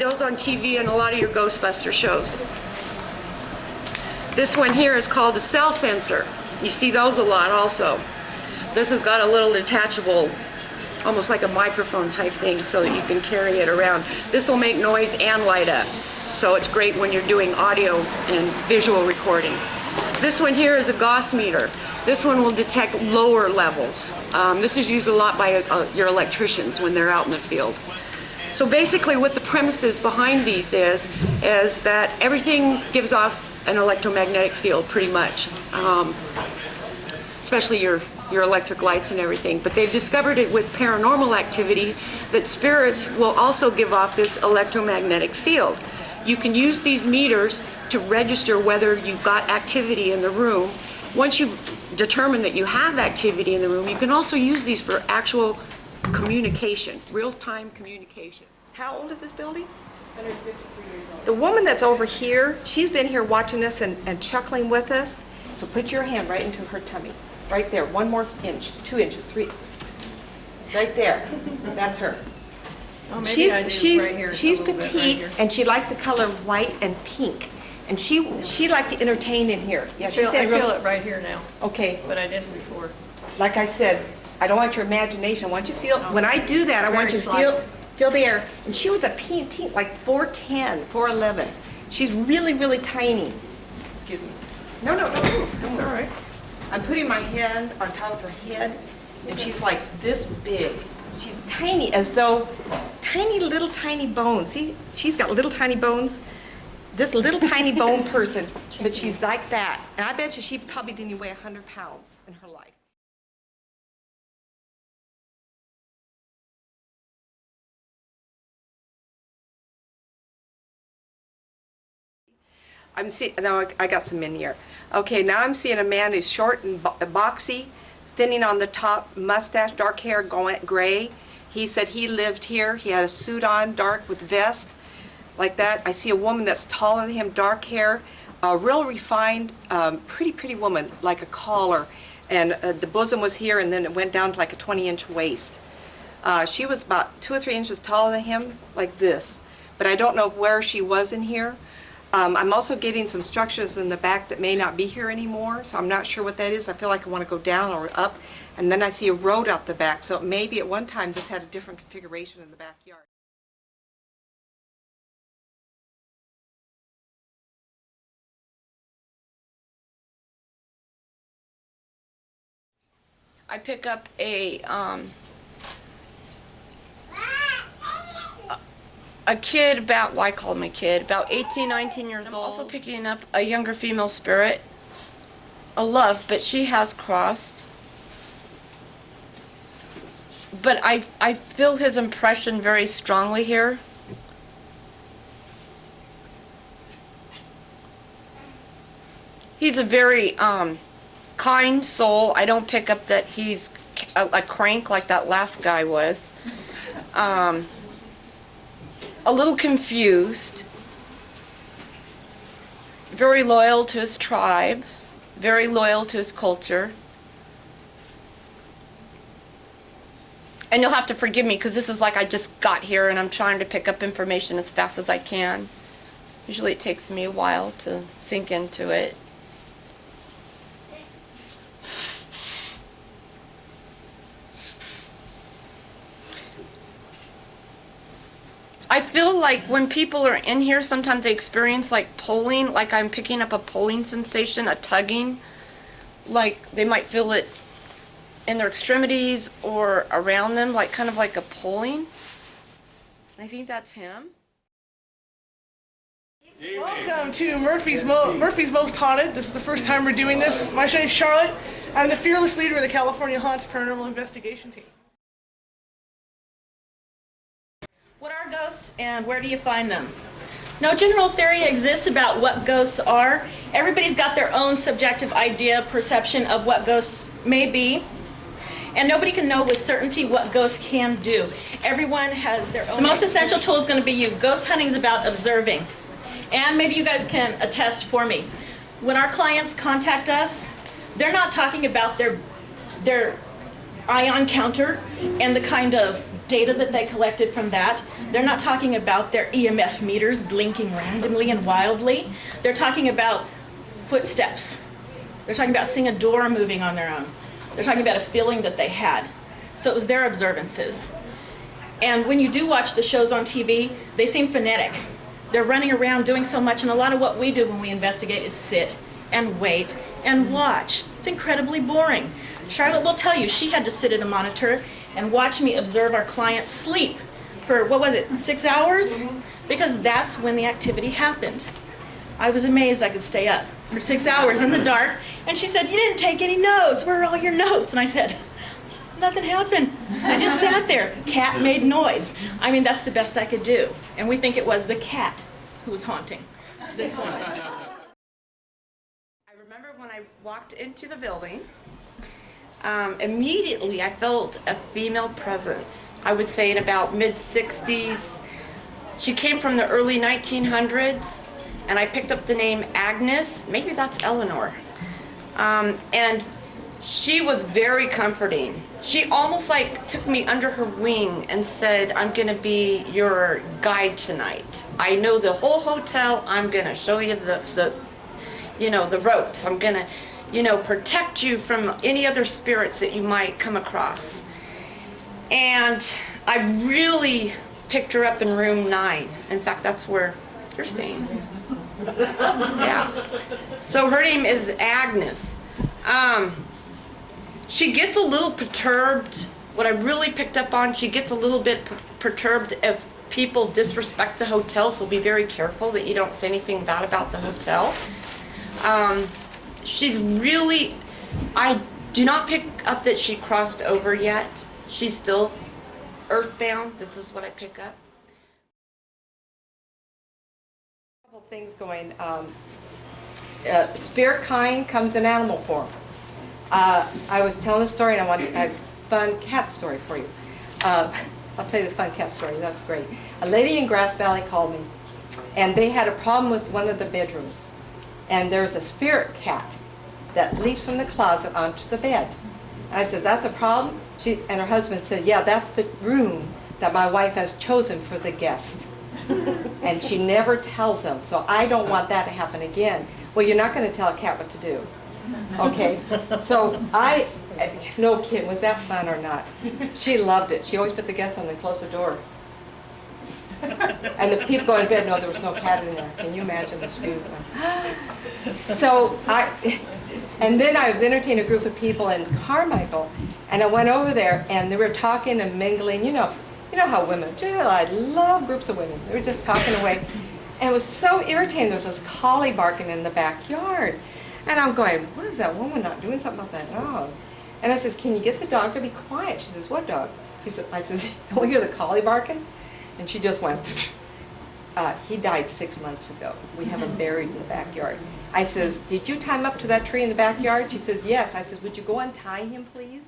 those on TV in a lot of your Ghostbuster shows. This one here is called a cell sensor. You see those a lot also. This has got a little detachable, almost like a microphone type thing, so that you can carry it around. This will make noise and light up. So it's great when you're doing audio and visual recording. This one here is a Gauss meter. This one will detect lower levels. This is used a lot by your electricians when they're out in the field. So basically what the premises behind these is that everything gives off an electromagnetic field pretty much, especially your electric lights and everything. But they've discovered it with paranormal activity that spirits will also give off this electromagnetic field. You can use these meters to register whether you've got activity in the room. Once you determine that you have activity in the room, you can also use these for actual communication, real-time communication. How old is this building? 153 years old. The woman that's over here, she's been here watching us and chuckling with us. So put your hand right into her tummy. Right there. 1 more inch, 2 inches, 3. Right there. That's her. Oh, maybe I do right here, She's a little bit petite, right here. and she liked the color white and pink. And she liked to entertain in here. Yeah, she I said feel it right here now, okay. but I didn't before. Like I said, I don't want your imagination. I want you to feel, when I do that, I want you to Very feel the air. And she was a teen, like 4'10", 4'11". She's really, really tiny. Excuse me. No. That's all right. I'm putting my hand on top of her head, and she's like this big. She's tiny, as though little tiny bones. See, she's got little tiny bones. This little tiny bone person, but she's like that. And I bet you she probably didn't weigh 100 pounds in her life. Now I got some in here. Okay, now I'm seeing a man who's short and boxy, thinning on the top, mustache, dark hair, gray. He said he lived here. He had a suit on, dark with vest, like that. I see a woman that's taller than him, dark hair, a real refined, pretty woman, like a collar. And the bosom was here, and then it went down to like a 20-inch waist. She was about 2 or 3 inches taller than him, like this. But I don't know where she was in here. I'm also getting some structures in the back that may not be here anymore, so I'm not sure what that is. I feel like I want to go down or up, and then I see a road out the back, so maybe at one time this had a different configuration in the backyard. I pick up a kid about, well, I call him a kid, about 18, 19 years old. I'm also picking up a younger female spirit, a love, but she has crossed. But I feel his impression very strongly here. He's a very kind soul. I don't pick up that he's a crank like that last guy was. A little confused, very loyal to his tribe, very loyal to his culture. And you'll have to forgive me because this is like I just got here and I'm trying to pick up information as fast as I can. Usually it takes me a while to sink into it. I feel like when people are in here, sometimes they experience like pulling, like I'm picking up a pulling sensation, a tugging. Like they might feel it in their extremities or around them, like kind of like a pulling. I think that's him. Welcome to Murphy's Most Haunted. This is the first time we're doing this. My name is Charlotte. I'm the fearless leader of the California Haunts Paranormal Investigation Team. What are ghosts and where do you find them? No general theory exists about what ghosts are. Everybody's got their own subjective idea, perception of what ghosts may be. And nobody can know with certainty what ghosts can do. Everyone has their own. The most essential tool is going to be you. Ghost hunting is about observing. And maybe you guys can attest for me. When our clients contact us, they're not talking about their ion counter and the kind of data that they collected from that. They're not talking about their EMF meters blinking randomly and wildly. They're talking about footsteps. They're talking about seeing a door moving on their own. They're talking about a feeling that they had. So it was their observances. And when you do watch the shows on TV, they seem frenetic. They're running around doing so much, and a lot of what we do when we investigate is sit and wait and watch. It's incredibly boring. Charlotte will tell you she had to sit at a monitor and watch me observe our client sleep for, what was it, 6 hours? Because that's when the activity happened. I was amazed I could stay up for 6 hours in the dark, and she said, "You didn't take any notes. Where are all your notes?" And I said, "Nothing happened. I just sat there. Cat made noise." I mean, that's the best I could do. And we think it was the cat who was haunting this woman. I remember when I walked into the building, immediately I felt a female presence. I would say in about mid-60s. She came from the early 1900s, and I picked up the name Agnes. Maybe that's Eleanor. And she was very comforting. She almost like took me under her wing and said, "I'm gonna be your guide tonight. I know the whole hotel. I'm gonna show you the ropes. I'm gonna, protect you from any other spirits that you might come across." And I really picked her up in room 9. In fact, that's where you're staying. Yeah. So her name is Agnes. She gets a little perturbed. What I really picked up on, she gets a little bit perturbed if people disrespect the hotel, so be very careful that you don't say anything bad about the hotel. She's really, I do not pick up that she crossed over yet. She's still earthbound. This is what I pick up. Couple things going. Spirit kind comes in animal form. I was telling a story, and I want a fun cat story for you. I'll tell you the fun cat story. That's great. A lady in Grass Valley called me, and they had a problem with one of the bedrooms. And there's a spirit cat that leaps from the closet onto the bed. And I said, "That's a problem?" And her husband said, "Yeah, that's the room that my wife has chosen for the guest." And she never tells them, so I don't want that to happen again. Well, you're not going to tell a cat what to do. Okay, so no kidding, was that fun or not? She loved it. She always put the guests on and closed the door. And the people going to bed know there was no cat in there. Can you imagine the spook? So and then I was entertaining a group of people in Carmichael, and I went over there, and they were talking and mingling. You know how women do. I love groups of women. They were just talking away. And it was so irritating. There was this collie barking in the backyard. And I'm going, what is that woman not doing something about that dog? And I says, "Can you get the dog to be quiet?" She says, "What dog?" I said, "Don't you hear the collie barking?" And she just went, "He died 6 months ago. We have him buried in the backyard." I says, "Did you tie him up to that tree in the backyard?" She says, "Yes." I says, "Would you go untie him, please?"